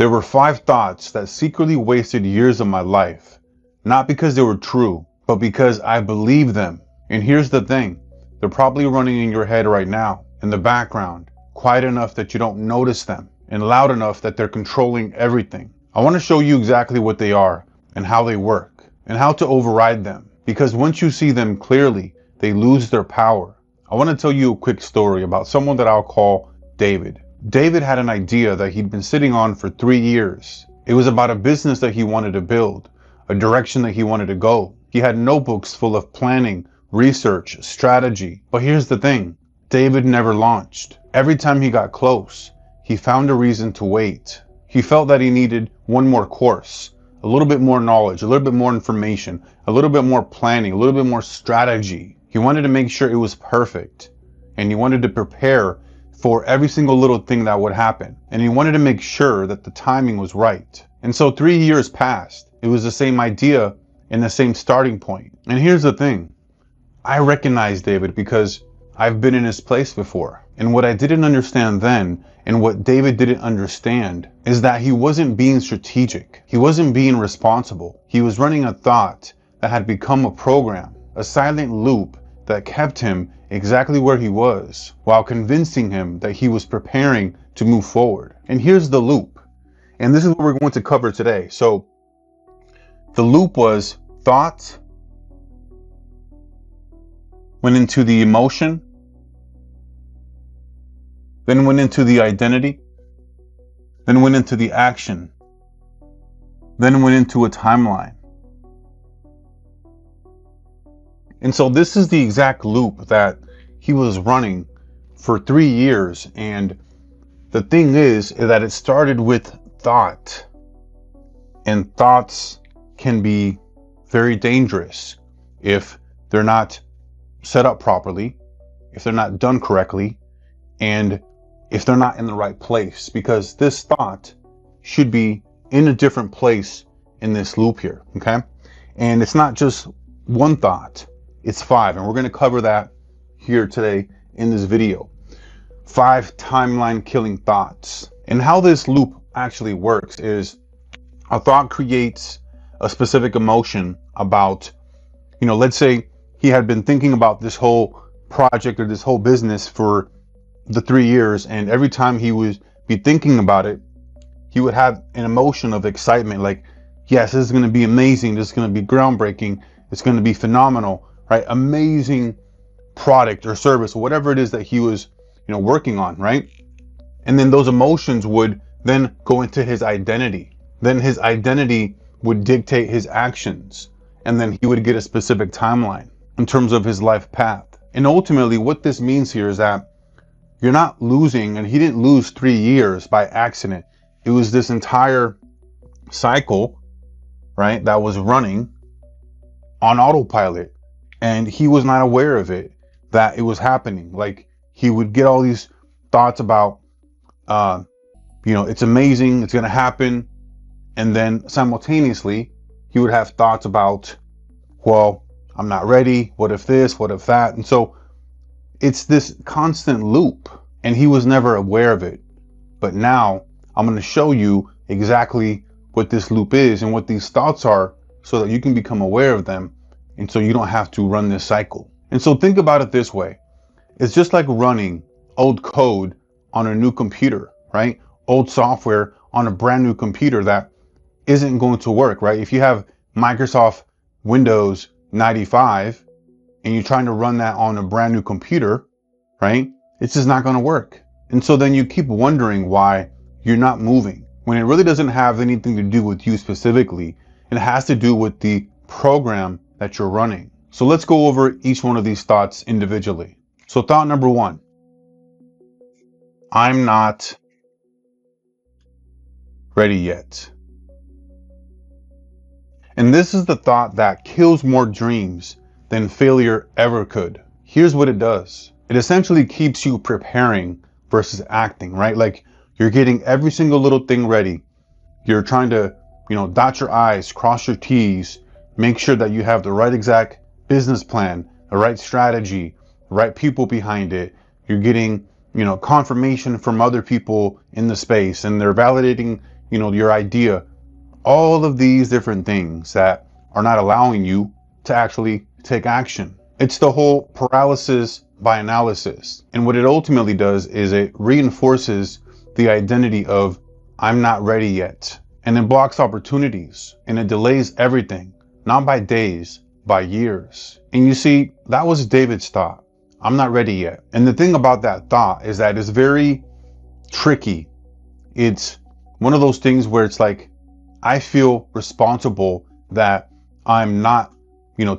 There were 5 thoughts that secretly wasted years of my life, not because they were true, but because I believed them. And here's the thing, they're probably running in your head right now, in the background, quiet enough that you don't notice them, and loud enough that they're controlling everything. I want to show you exactly what they are, and how they work, and how to override them. Because once you see them clearly, they lose their power. I want to tell you a quick story about someone that I'll call David. David had an idea that he'd been sitting on for 3 years. It was about a business that he wanted to build, a direction that he wanted to go. He had notebooks full of planning, research, strategy. But here's the thing, David never launched. Every time he got close, he found a reason to wait. He felt that he needed one more course, a little bit more knowledge, a little bit more information, a little bit more planning, a little bit more strategy. He wanted to make sure it was perfect, and he wanted to prepare for every single little thing that would happen. And he wanted to make sure that the timing was right. And so 3 years passed. It was the same idea and the same starting point. And here's the thing, I recognize David because I've been in his place before. And what I didn't understand then, and what David didn't understand, is that he wasn't being strategic. He wasn't being responsible. He was running a thought that had become a program, a silent loop that kept him exactly where he was, while convincing him that he was preparing to move forward. And here's the loop. And this is what we're going to cover today. So the loop was thought, went into the emotion, then went into the identity, then went into the action, then went into a timeline. And so this is the exact loop that he was running for 3 years. And the thing is that it started with thought. And thoughts can be very dangerous if they're not set up properly, if they're not done correctly, and if they're not in the right place. Because this thought should be in a different place in this loop here, okay? And it's not just one thought, it's 5. And we're going to cover that here today in this video. 5 timeline killing thoughts. And how this loop actually works is a thought creates a specific emotion about, let's say he had been thinking about this whole project or this whole business for the 3 years. And every time he would be thinking about it, he would have an emotion of excitement. Like, yes, this is going to be amazing. This is going to be groundbreaking. It's going to be phenomenal, right? Amazing product or service, or whatever it is that he was, working on, right? And then those emotions would then go into his identity. Then his identity would dictate his actions. And then he would get a specific timeline in terms of his life path. And ultimately what this means here is that you're not losing, and he didn't lose 3 years by accident. It was this entire cycle, right, that was running on autopilot. And he was not aware of it, that it was happening. Like, he would get all these thoughts about, it's amazing, it's going to happen. And then simultaneously, he would have thoughts about, well, I'm not ready. What if this? What if that? And so it's this constant loop, and he was never aware of it. But now I'm going to show you exactly what this loop is and what these thoughts are, so that you can become aware of them, and so you don't have to run this cycle. And so think about it this way. It's just like running old code on a new computer, right? Old software on a brand new computer that isn't going to work, right? If you have Microsoft Windows 95 and you're trying to run that on a brand new computer, right? It's just not going to work. And so then you keep wondering why you're not moving, when it really doesn't have anything to do with you specifically. It has to do with the program that you're running. So let's go over each one of these thoughts individually. So thought number 1, I'm not ready yet. And this is the thought that kills more dreams than failure ever could. Here's what it does. It essentially keeps you preparing versus acting, right? Like, you're getting every single little thing ready. You're trying to, dot your I's, cross your T's, make sure that you have the right exact business plan, the right strategy, the right people behind it. You're getting, confirmation from other people in the space, and they're validating, your idea, all of these different things that are not allowing you to actually take action. It's the whole paralysis by analysis. And what it ultimately does is it reinforces the identity of I'm not ready yet. And it blocks opportunities and it delays everything, not by days, by years. And you see, that was David's thought. I'm not ready yet. And the thing about that thought is that it's very tricky. It's one of those things where it's like, I feel responsible that I'm not,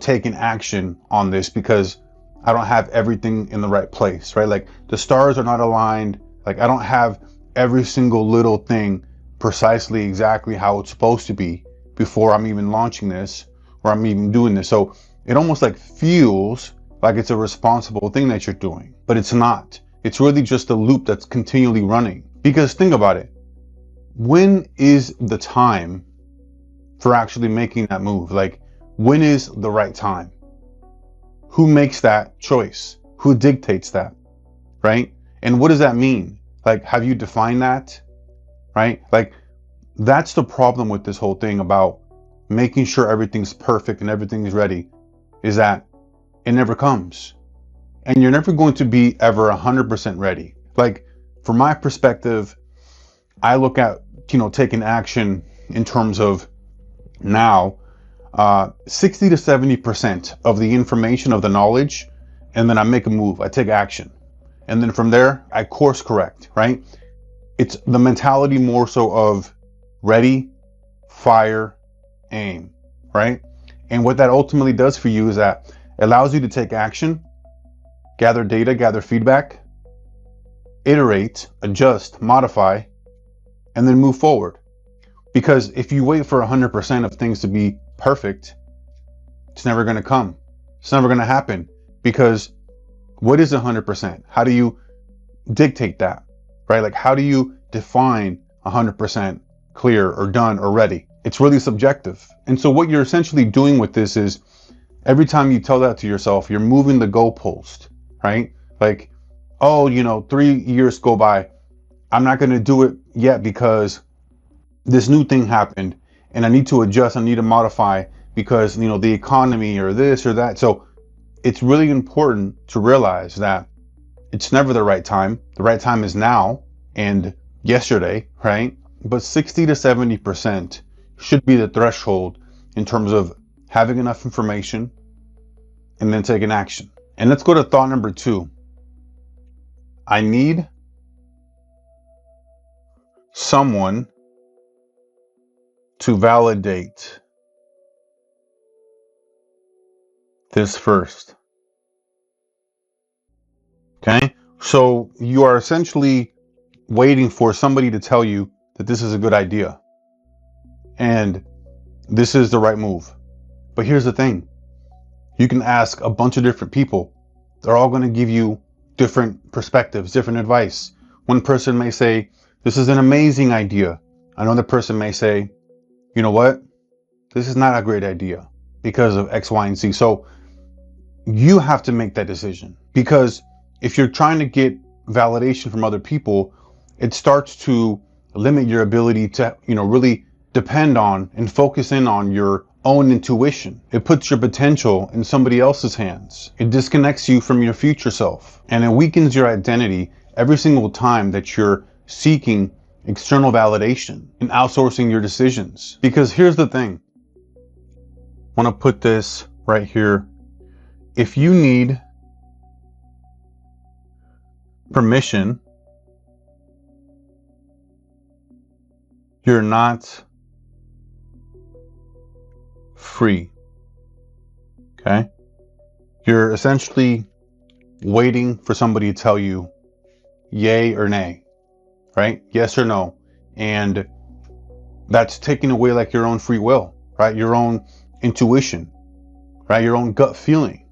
taking action on this because I don't have everything in the right place, right? Like the stars are not aligned. Like I don't have every single little thing precisely exactly how it's supposed to be before I'm even launching this or I'm even doing this. So it almost like feels like it's a responsible thing that you're doing, but it's not. It's really just a loop that's continually running. Because think about it. When is the time for actually making that move? Like, when is the right time? Who makes that choice? Who dictates that? Right? And what does that mean? Like, have you defined that? Right? Like, that's the problem with this whole thing about making sure everything's perfect and everything's ready, is that it never comes. And you're never going to be ever 100% ready. Like, from my perspective, I look at, taking action in terms of now, 60 to 70% of the information, of the knowledge, and then I make a move, I take action. And then from there, I course correct, right? It's the mentality more so of ready, fire, aim, right? And what that ultimately does for you is that it allows you to take action, gather data, gather feedback, iterate, adjust, modify, and then move forward. Because if you wait for 100% of things to be perfect, it's never going to come. It's never going to happen. Because what is 100%? How do you dictate that, right? Like, how do you define 100% clear or done or ready? It's really subjective. And so what you're essentially doing with this is every time you tell that to yourself, you're moving the goalpost, right? Like, oh, 3 years go by. I'm not going to do it yet because this new thing happened and I need to adjust. I need to modify because, the economy or this or that. So it's really important to realize that it's never the right time. The right time is now and yesterday, right? But 60 to 70% should be the threshold in terms of having enough information and then taking action. And let's go to thought number 2. I need someone to validate this first. Okay? So you are essentially waiting for somebody to tell you that this is a good idea and this is the right move. But here's the thing. You can ask a bunch of different people. They're all going to give you different perspectives, different advice. One person may say, this is an amazing idea. Another person may say, you know what? This is not a great idea because of X, Y, and Z. So you have to make that decision, because if you're trying to get validation from other people, it starts to limit your ability to, really depend on and focus in on your own intuition. It puts your potential in somebody else's hands. It disconnects you from your future self, and it weakens your identity every single time that you're seeking external validation and outsourcing your decisions. Because here's the thing. I want to put this right here. If you need permission, you're not free. Okay? You're essentially waiting for somebody to tell you yay or nay. Right? Yes or no. And that's taking away like your own free will, right? Your own intuition, right? Your own gut feeling,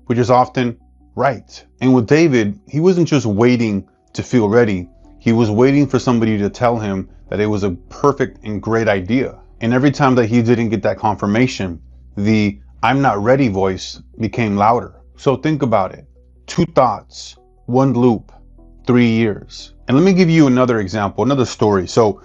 which is often right. And with David, he wasn't just waiting to feel ready. He was waiting for somebody to tell him that it was a perfect and great idea. And every time that he didn't get that confirmation, the I'm not ready voice became louder. So think about it. 2 thoughts, 1 loop, 3 years. And let me give you another example, another story. So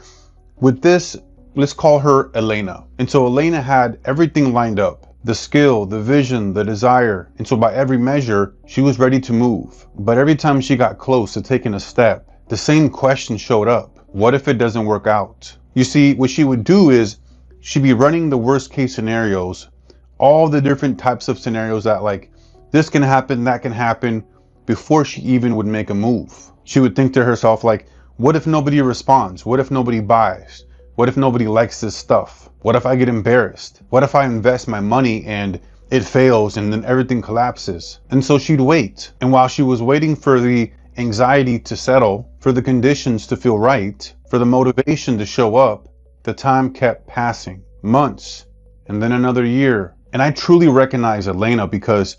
With this, let's call her Elena. And so Elena had everything lined up. The skill, the vision, the desire. And so by every measure, she was ready to move. But every time she got close to taking a step, the same question showed up. What if it doesn't work out? You see, what she would do is she'd be running the worst case scenarios, all the different types of scenarios that like this can happen, that can happen, before she even would make a move. She would think to herself like, what if nobody responds? What if nobody buys? What if nobody likes this stuff? What if I get embarrassed? What if I invest my money and it fails and then everything collapses? And so she'd wait. And while she was waiting for the anxiety to settle, for the conditions to feel right, for the motivation to show up, the time kept passing. Months, and then another year. And I truly recognize Elena because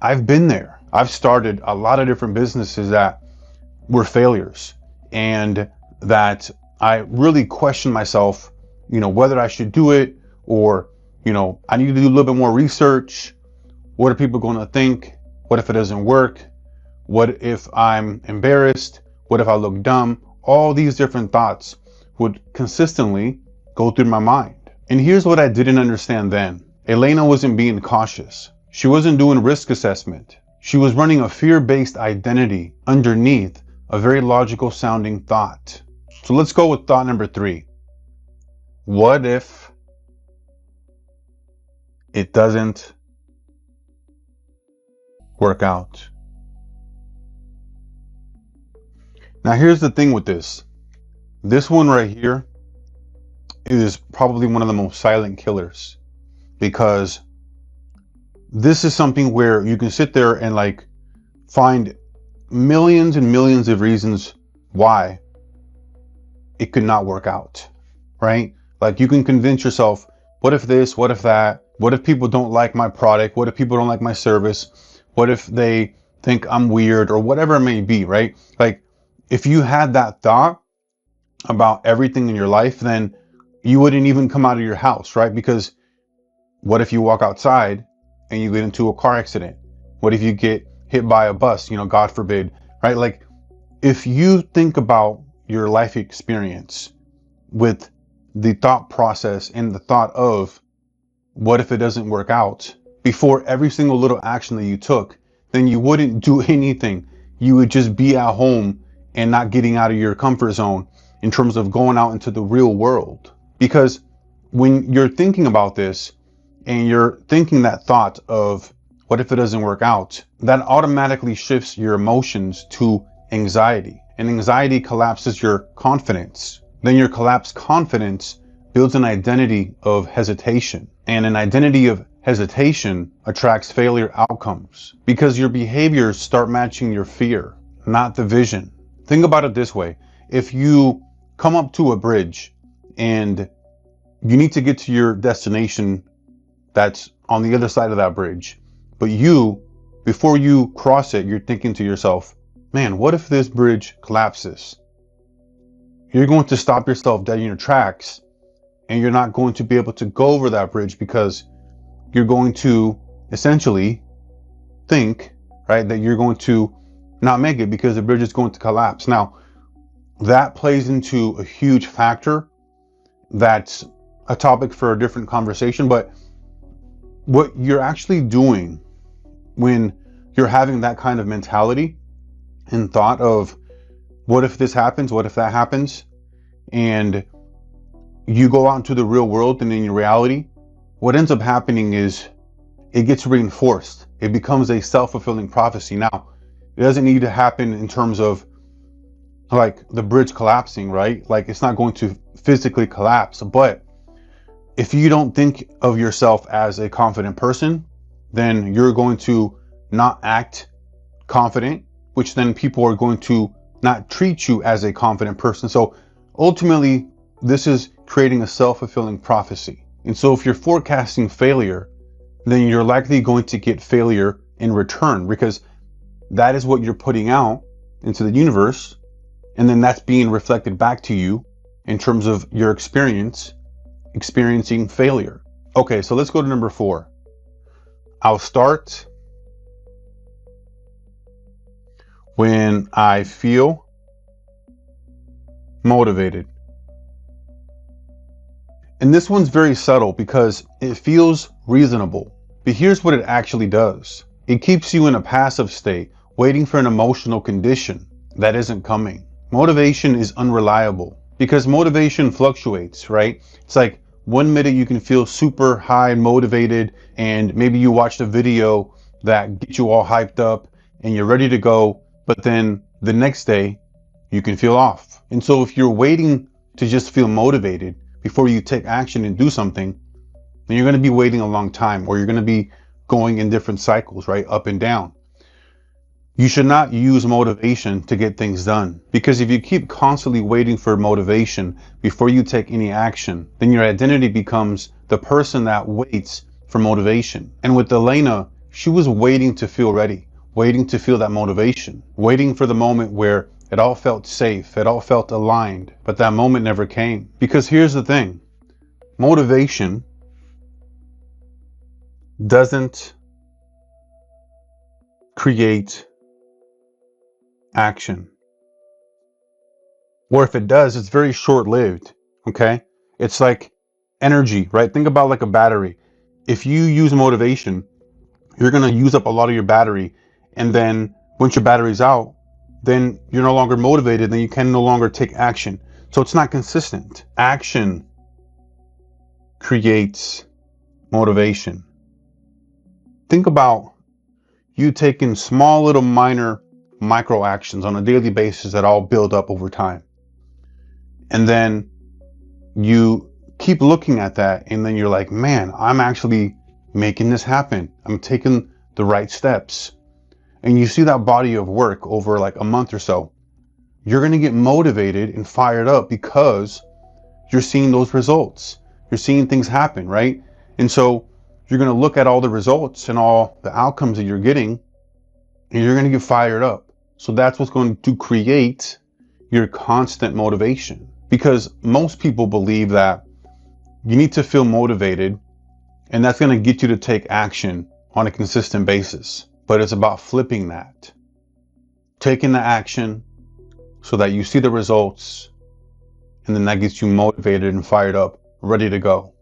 I've been there. I've started a lot of different businesses that were failures, and that I really questioned myself, whether I should do it, or, I need to do a little bit more research. What are people going to think? What if it doesn't work? What if I'm embarrassed? What if I look dumb? All these different thoughts would consistently go through my mind. And here's what I didn't understand then. Elena wasn't being cautious. She wasn't doing risk assessment. She was running a fear-based identity underneath a very logical sounding thought. So let's go with thought number 3. What if it doesn't work out? Now here's the thing with this. This one right here is probably one of the most silent killers, because this is something where you can sit there and like find millions and millions of reasons why it could not work out, right? Like you can convince yourself, what if this, what if that, what if people don't like my product, what if people don't like my service, what if they think I'm weird, or whatever it may be, right? Like if you had that thought about everything in your life, then you wouldn't even come out of your house, right? Because what if you walk outside and you get into a car accident? What if you get hit by a bus, God forbid, right? Like if you think about your life experience with the thought process and the thought of what if it doesn't work out before every single little action that you took, then you wouldn't do anything. You would just be at home and not getting out of your comfort zone in terms of going out into the real world. Because when you're thinking about this and you're thinking that thought of what if it doesn't work out, that automatically shifts your emotions to anxiety. And anxiety collapses your confidence. Then your collapsed confidence builds an identity of hesitation. And an identity of hesitation attracts failure outcomes because your behaviors start matching your fear, not the vision. Think about it this way. If you come up to a bridge and you need to get to your destination that's on the other side of that bridge, but before you cross it, you're thinking to yourself, man, what if this bridge collapses? You're going to stop yourself dead in your tracks, and you're not going to be able to go over that bridge because you're going to essentially think, right, that you're going to not make it because the bridge is going to collapse. Now, that plays into a huge factor. That's a topic for a different conversation. But what you're actually doing when you're having that kind of mentality and thought of what if this happens, what if that happens, and you go out into the real world and in reality, what ends up happening is it gets reinforced. It becomes a self-fulfilling prophecy. Now, it doesn't need to happen in terms of like the bridge collapsing, right? Like it's not going to physically collapse. But if you don't think of yourself as a confident person, then you're going to not act confident, which then people are going to not treat you as a confident person. So ultimately, this is creating a self-fulfilling prophecy. And so if you're forecasting failure, then you're likely going to get failure in return, because that is what you're putting out into the universe. And then that's being reflected back to you in terms of your experiencing failure. Okay, so let's go to number 4. I'll start when I feel motivated. And this one's very subtle because it feels reasonable. But here's what it actually does. It keeps you in a passive state, waiting for an emotional condition that isn't coming. Motivation is unreliable because motivation fluctuates, right? It's like 1 minute you can feel super high motivated, and maybe you watched a video that gets you all hyped up and you're ready to go, but then the next day you can feel off. And so if you're waiting to just feel motivated before you take action and do something, then you're going to be waiting a long time, or you're going to be going in different cycles, right? Up and down. You should not use motivation to get things done, because if you keep constantly waiting for motivation before you take any action, then your identity becomes the person that waits for motivation. And with Elena, she was waiting to feel ready, waiting to feel that motivation, waiting for the moment where it all felt safe, it all felt aligned, but that moment never came. Because here's the thing, motivation doesn't create action. Or if it does, it's very short-lived, okay? It's like energy, right? Think about like a battery. If you use motivation, you're going to use up a lot of your battery. And then once your battery's out, then you're no longer motivated, then you can no longer take action. So it's not consistent. Action creates motivation. Think about you taking small little micro actions on a daily basis that all build up over time. And then you keep looking at that, and then you're like, man, I'm actually making this happen. I'm taking the right steps. And you see that body of work over like a month or so. You're going to get motivated and fired up because you're seeing those results. You're seeing things happen, right? And so you're going to look at all the results and all the outcomes that you're getting, and you're going to get fired up. So that's what's going to create your constant motivation. Because most people believe that you need to feel motivated, and that's going to get you to take action on a consistent basis. But it's about flipping that. Taking the action so that you see the results, and then that gets you motivated and fired up, ready to go.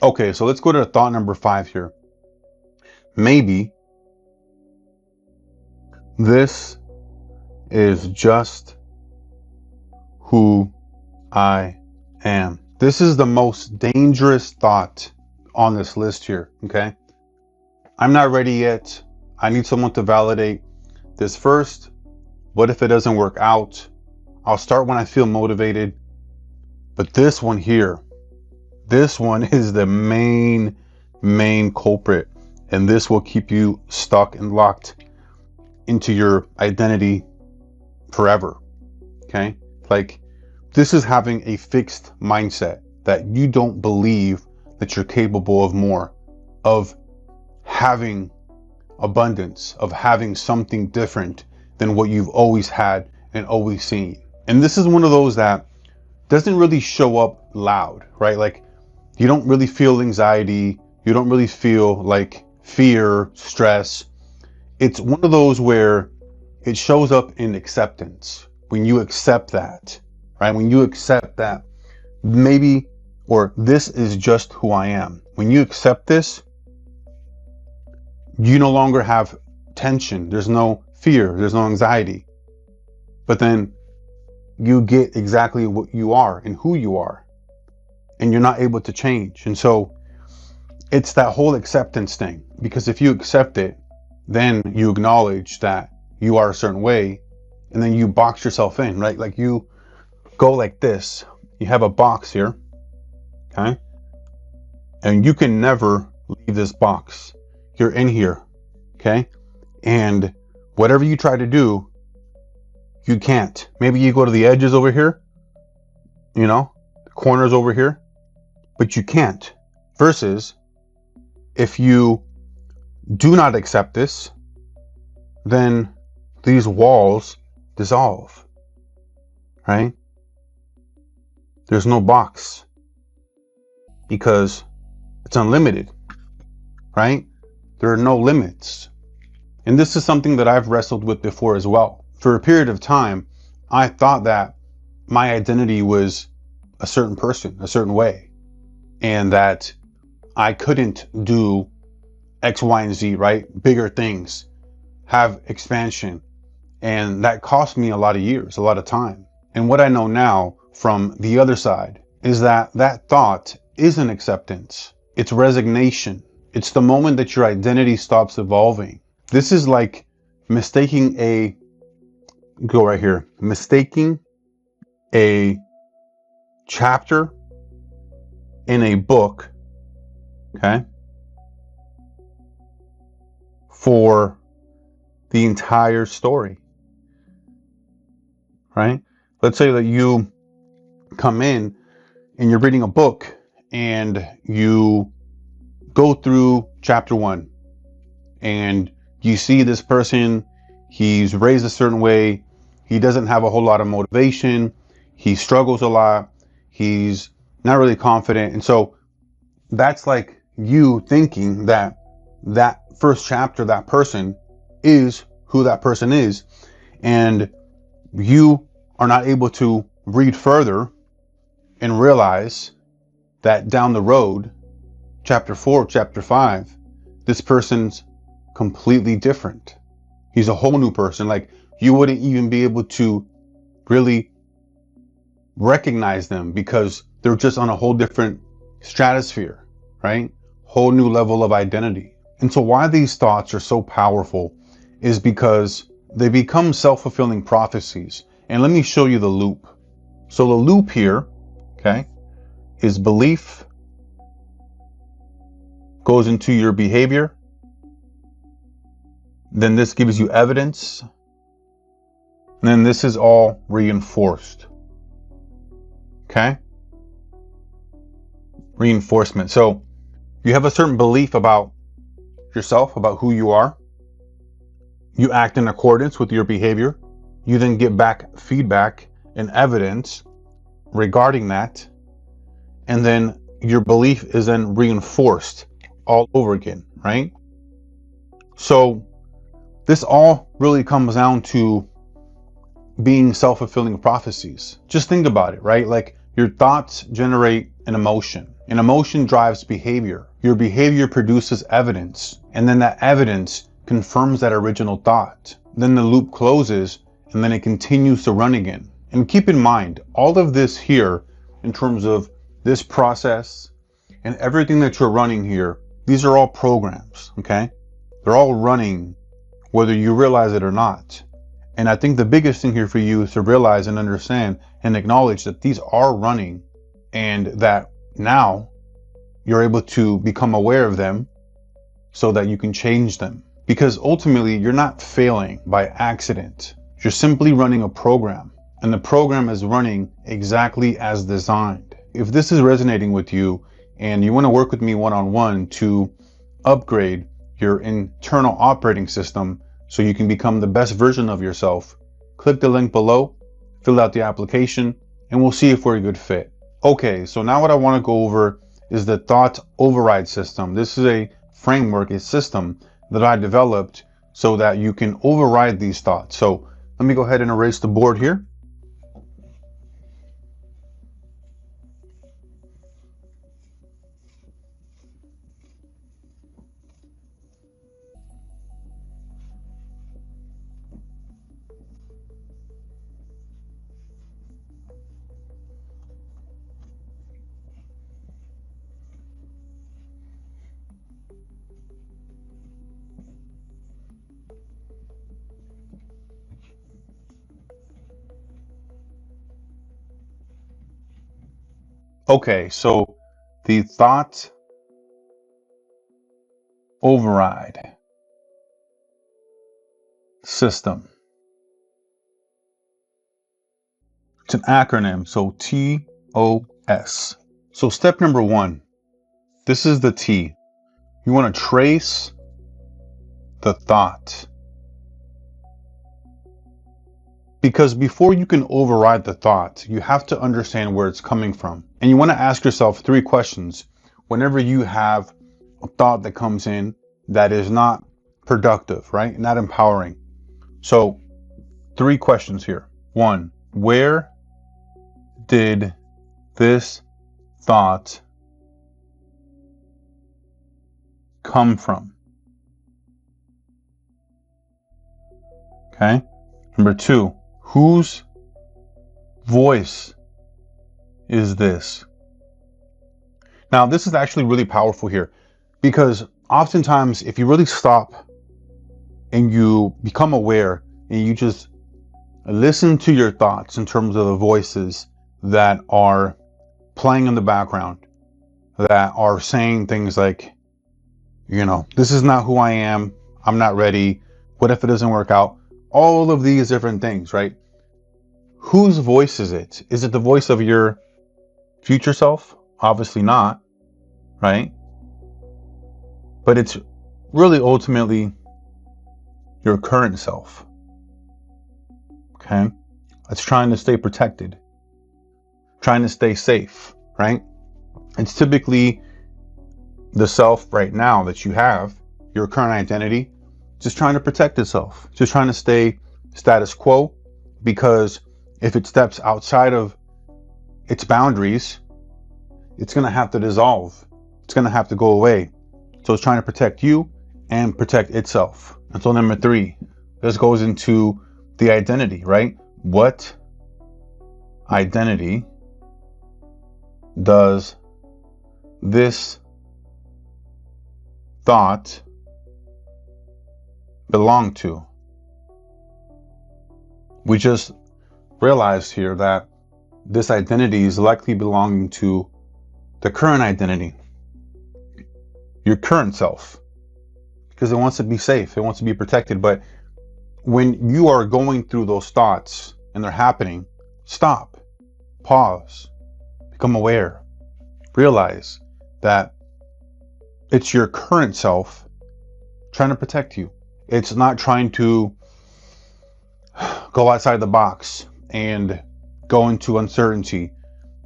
Okay, so let's go to thought number 5 here. Maybe this is just who I am. This is the most dangerous thought on this list here, okay? I'm not ready yet. I need someone to validate this first. What if it doesn't work out? I'll start when I feel motivated. But this one here, this one is the main culprit. And this will keep you stuck and locked into your identity forever, okay? Like, this is having a fixed mindset that you don't believe that you're capable of more, of having abundance, of having something different than what you've always had and always seen. And this is one of those that doesn't really show up loud, right? Like, you don't really feel anxiety. You don't really feel like fear, stress. It's one of those where it shows up in acceptance. When you accept that, right? When you accept that maybe, or this is just who I am. When you accept this, you no longer have tension. There's no fear. There's no anxiety. But then you get exactly what you are and who you are, and you're not able to change. And so it's that whole acceptance thing, because if you accept it, then you acknowledge that you are a certain way, and then you box yourself in, right? Like, you go like this. You have a box here, okay? And you can never leave this box. You're in here, okay? And whatever you try to do, you can't. Maybe you go to the edges over here, you know, the corners over here, but you can't. Versus if you do not accept this, then these walls dissolve, right? There's no box because it's unlimited, right? There are no limits. And this is something that I've wrestled with before as well. For a period of time, I thought that my identity was a certain person, a certain way. and that I couldn't do X, Y, and Z, right? Bigger things, have expansion. And that cost me a lot of years, a lot of time. And what I know now from the other side is that that thought isn't acceptance. It's resignation. It's the moment that your identity stops evolving. This is like mistaking mistaking a chapter in a book, okay, for the entire story, right? Let's say that you come in and you're reading a book and you go through chapter 1 and you see this person, he's raised a certain way, he doesn't have a whole lot of motivation, he struggles a lot, he's not really confident. And so that's like you thinking that that first chapter, that person is who that person is, and you are not able to read further and realize that down the road, chapter 4, chapter 5, this person's completely different. He's a whole new person. Like, you wouldn't even be able to really recognize them because they're just on a whole different stratosphere, right? Whole new level of identity. And so why these thoughts are so powerful is because they become self-fulfilling prophecies. And let me show you the loop. So the loop here, okay, is belief goes into your behavior. Then this gives you evidence. And then this is all reinforced. Okay? Reinforcement. So you have a certain belief about yourself, about who you are. You act in accordance with your behavior. You then get back feedback and evidence regarding that. And then your belief is then reinforced all over again, right? So this all really comes down to being self-fulfilling prophecies. Just think about it, right? Like, your thoughts generate an emotion. An emotion drives behavior. Your behavior produces evidence. And then that evidence confirms that original thought. Then the loop closes and then it continues to run again. And keep in mind, all of this here, in terms of this process and everything that you're running here, these are all programs, okay? They're all running whether you realize it or not. And I think the biggest thing here for you is to realize and understand and acknowledge that these are running, and that now you're able to become aware of them so that you can change them. Because ultimately, you're not failing by accident. You're simply running a program, and the program is running exactly as designed. If this is resonating with you and you want to work with me one-on-one to upgrade your internal operating system so you can become the best version of yourself, click the link below, fill out the application, and we'll see if we're a good fit. Okay, so now what I want to go over is the thought override system. This is a framework, a system that I developed so that you can override these thoughts. So let me go ahead and erase the board here. Okay, so the thought override system. It's an acronym, so TOS. So step number 1, this is the T. You want to trace the thought. Because before you can override the thought, you have to understand where it's coming from. And you want to ask yourself 3 questions whenever you have a thought that comes in that is not productive, right? Not empowering. So 3 questions here. 1, where did this thought come from? Okay. Number 2, whose voice is this? Now, this is actually really powerful here, because oftentimes if you really stop and you become aware and you just listen to your thoughts in terms of the voices that are playing in the background, that are saying things like, this is not who I am, I'm not ready, what if it doesn't work out? All of these different things, right? Whose voice is it? Is it the voice of your future self? Obviously not, right? But it's really ultimately your current self. Okay? It's trying to stay protected, trying to stay safe, right? It's typically the self right now that you have, your current identity, just trying to protect itself, just trying to stay status quo, because if it steps outside of its boundaries, it's going to have to dissolve. It's going to have to go away. So it's trying to protect you and protect itself. And so number 3, this goes into the identity, right? What identity does this thought belong to? We just realized here that this identity is likely belonging to the current identity, your current self, because it wants to be safe, it wants to be protected. But when you are going through those thoughts and they're happening, stop, pause, become aware, realize that it's your current self trying to protect you. It's not trying to go outside the box and go into uncertainty,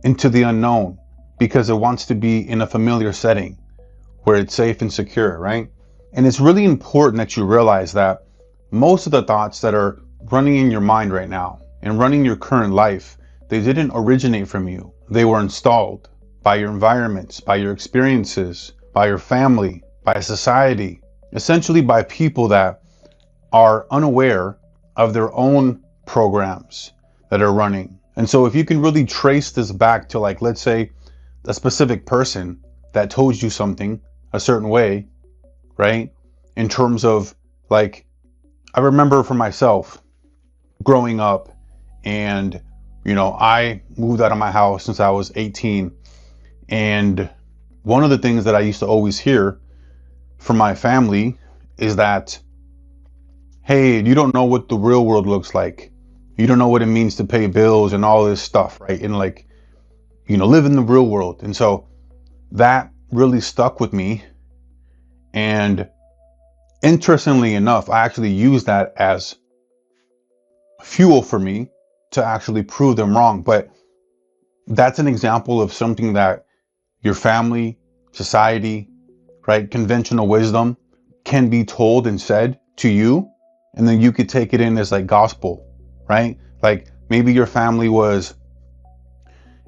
into the unknown, because it wants to be in a familiar setting where it's safe and secure, right? And it's really important that you realize that most of the thoughts that are running in your mind right now and running your current life, they didn't originate from you. They were installed by your environments, by your experiences, by your family, by society, essentially by people that are unaware of their own programs that are running. And so if you can really trace this back to, like, let's say a specific person that told you something a certain way, right? In terms of, like, I remember for myself growing up, and I moved out of my house since I was 18, and one of the things that I used to always hear from my family is that, hey, you don't know what the real world looks like. You don't know what it means to pay bills and all this stuff, right? And like, live in the real world. And so that really stuck with me. And interestingly enough, I actually used that as fuel for me to actually prove them wrong. But that's an example of something that your family, society, right, conventional wisdom can be told and said to you, and then you could take it in as like gospel, right? Like maybe your family was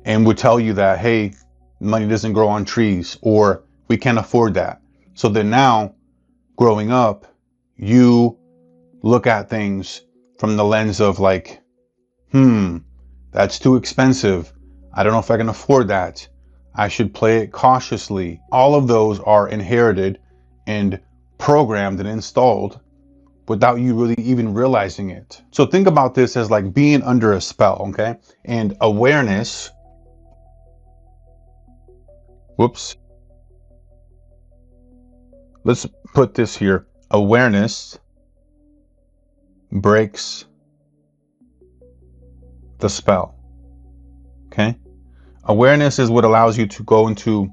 and would tell you that, hey, money doesn't grow on trees, or we can't afford that. So then now, growing up, you look at things from the lens of like, that's too expensive. I don't know if I can afford that. I should play it cautiously. All of those are inherited and programmed and installed without you really even realizing it. So think about this as like being under a spell, okay? And awareness, let's put this here. Awareness breaks the spell, okay? Awareness is what allows you to go into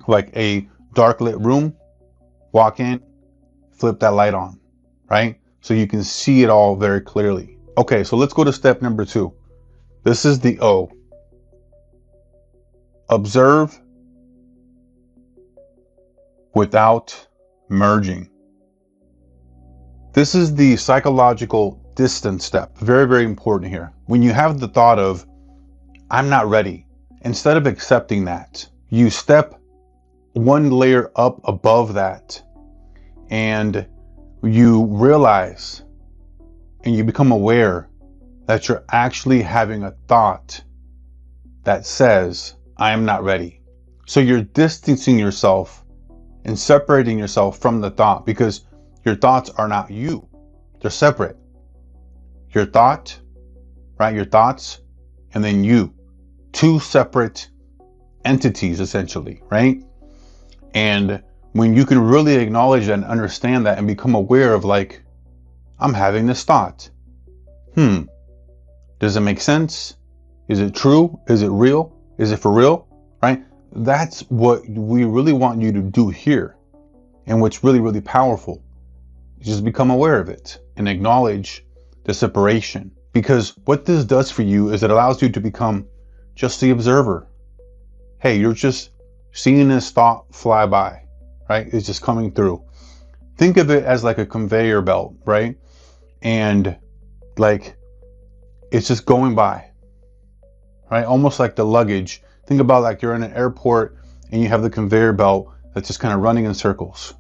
like a dark lit room, walk in, flip that light on, right? So you can see it all very clearly. Okay, so let's go to step number 2. This is the O. Observe without merging. This is the psychological distance step. Very, very important here. When you have the thought of, I'm not ready, instead of accepting that, you step one layer up above that, and you realize and you become aware that you're actually having a thought that says, I am not ready. So you're distancing yourself and separating yourself from the thought, because your thoughts are not you. They're separate. Your thought, right? Your thoughts, and then you. Two separate entities, essentially, right? And when you can really acknowledge and understand that and become aware of, like, I'm having this thought. Does it make sense? Is it true? Is it real? Is it for real? Right? That's what we really want you to do here. And what's really, really powerful is just become aware of it and acknowledge the separation. Because what this does for you is it allows you to become just the observer. Hey, you're just seeing this thought fly by, right? It's just coming through. Think of it as like a conveyor belt, right? And like, it's just going by, right? Almost like the luggage. Think about like you're in an airport and you have the conveyor belt that's just kind of running in circles.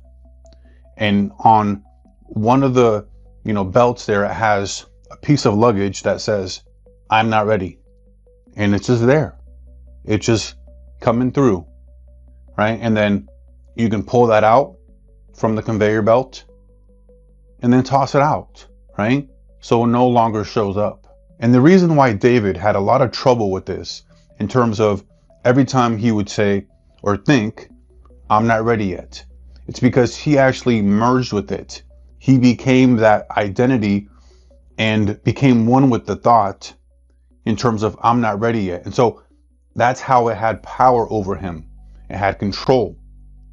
And on one of the, belts there, it has a piece of luggage that says, I'm not ready. And it's just there. It's just coming through, right? And then you can pull that out from the conveyor belt and then toss it out, right? So it no longer shows up. And the reason why David had a lot of trouble with this, in terms of every time he would say or think, I'm not ready yet, it's because he actually merged with it. He became that identity and became one with the thought in terms of I'm not ready yet. And so that's how it had power over him. It had control.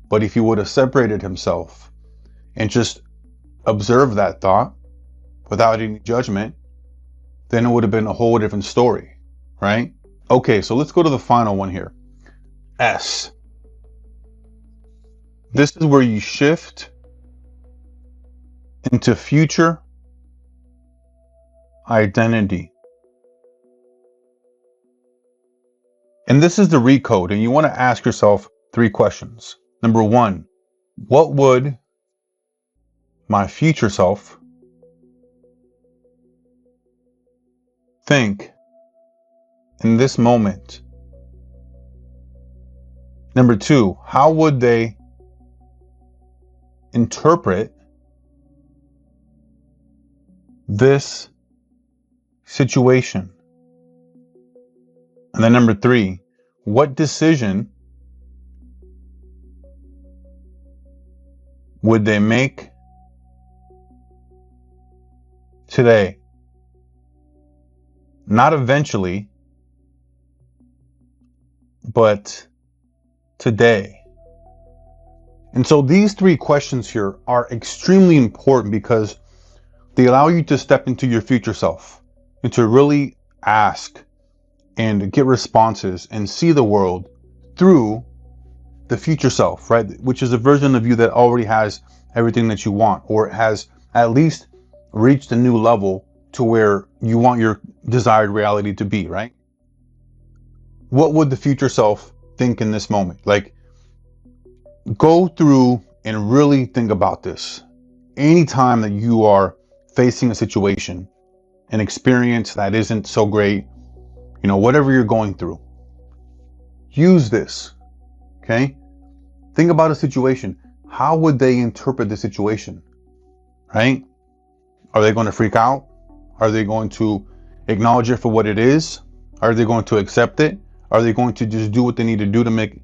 But if he would have separated himself and just observed that thought without any judgment, then it would have been a whole different story, right? Okay, so let's go to the final one here. S. This is where you shift into future identity. And this is the recode, and you want to ask yourself 3 questions. Number 1, what would my future self think in this moment? Number 2, how would they interpret this situation? And then number 3, what decision would they make today? Not eventually, but today. And so these 3 questions here are extremely important because they allow you to step into your future self and to really ask and get responses and see the world through the future self, right? Which is a version of you that already has everything that you want, or has at least reached a new level to where you want your desired reality to be, right? What would the future self think in this moment? Like, go through and really think about this. Anytime that you are facing a situation, an experience that isn't so great, whatever you're going through, use this, okay? Think about a situation. How would they interpret the situation, right? Are they going to freak out? Are they going to acknowledge it for what it is? Are they going to accept it? Are they going to just do what they need to do to make,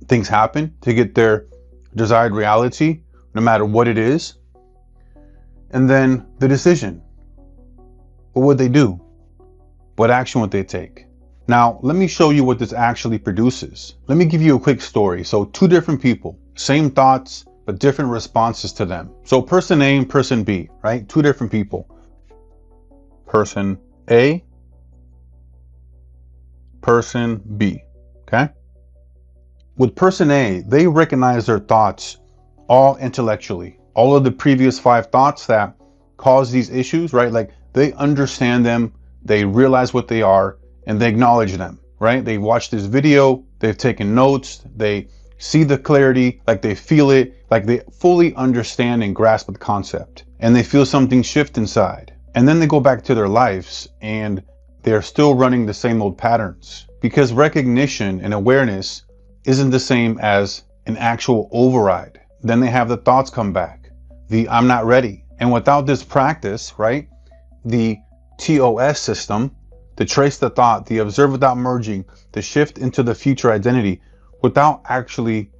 things happen, to get their desired reality, no matter what it is? And then the decision. What would they do? What action would they take? Now, let me show you what this actually produces. Let me give you a quick story. So 2 different people, same thoughts, but different responses to them. So person A and person B, right? 2 different people. Person A, person B, okay? With person A, they recognize their thoughts all intellectually. All of the previous 5 thoughts that cause these issues, right? Like, they understand them, they realize what they are, and they acknowledge them, right? They watched this video, they've taken notes, they see the clarity, like they feel it, like they fully understand and grasp the concept, and they feel something shift inside. And then they go back to their lives and they're still running the same old patterns, because recognition and awareness isn't the same as an actual override. Then they have the thoughts come back, the I'm not ready. And without this practice, right, the TOS system, the trace the thought, the observe without merging, the shift into the future identity, without actually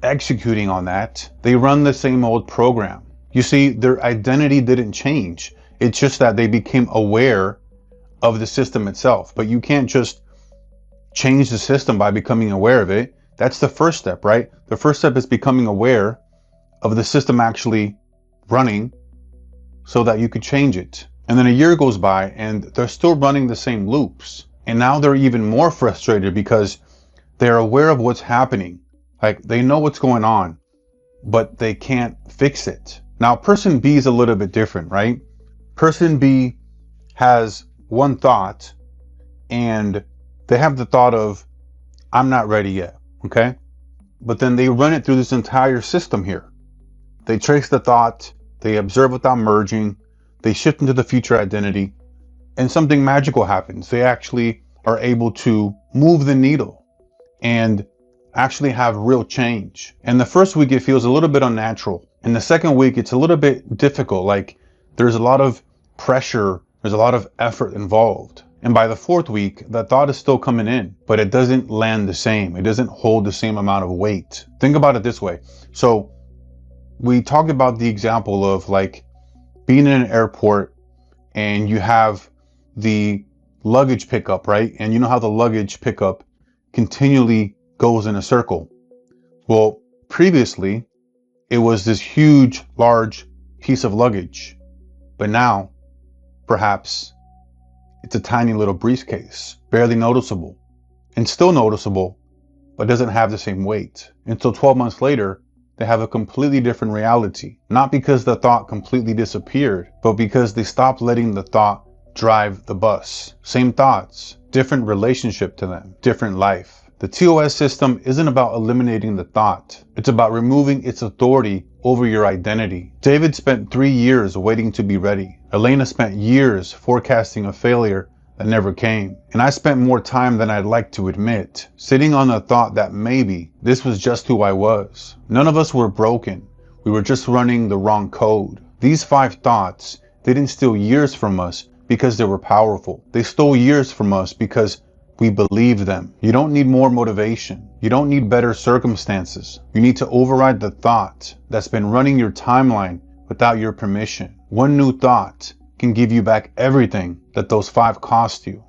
executing on that, they run the same old program. You see, their identity didn't change. It's just that they became aware of the system itself. But you can't just change the system by becoming aware of it. That's the first step, right? The first step is becoming aware of the system actually running so that you could change it. And then a year goes by and they're still running the same loops. And now they're even more frustrated because they're aware of what's happening. Like they know what's going on, but they can't fix it. Now, person B is a little bit different, right? Person B has one thought and they have the thought of, I'm not ready yet, okay? But then they run it through this entire system here. They trace the thought, they observe without merging, they shift into the future identity, and something magical happens. They actually are able to move the needle and actually have real change. And the first week it feels a little bit unnatural. In the second week it's a little bit difficult, like there's a lot of pressure, there's a lot of effort involved. And by the fourth week, the thought is still coming in, but it doesn't land the same. It doesn't hold the same amount of weight. Think about it this way. So we talked about the example of like being in an airport and you have the luggage pickup, right? And you know how the luggage pickup continually goes in a circle. Well, previously it was this huge, large piece of luggage, but now perhaps it's a tiny little briefcase, barely noticeable, and still noticeable, but doesn't have the same weight. Until 12 months later, they have a completely different reality. Not because the thought completely disappeared, but because they stopped letting the thought drive the bus. Same thoughts, different relationship to them, different life. The TOS system isn't about eliminating the thought. It's about removing its authority over your identity. David spent 3 years waiting to be ready. Elena spent years forecasting a failure that never came. And I spent more time than I'd like to admit, sitting on the thought that maybe this was just who I was. None of us were broken. We were just running the wrong code. These 5 thoughts didn't steal years from us because they were powerful. They stole years from us because we believe them. You don't need more motivation. You don't need better circumstances. You need to override the thought that's been running your timeline without your permission. One new thought can give you back everything that those 5 cost you.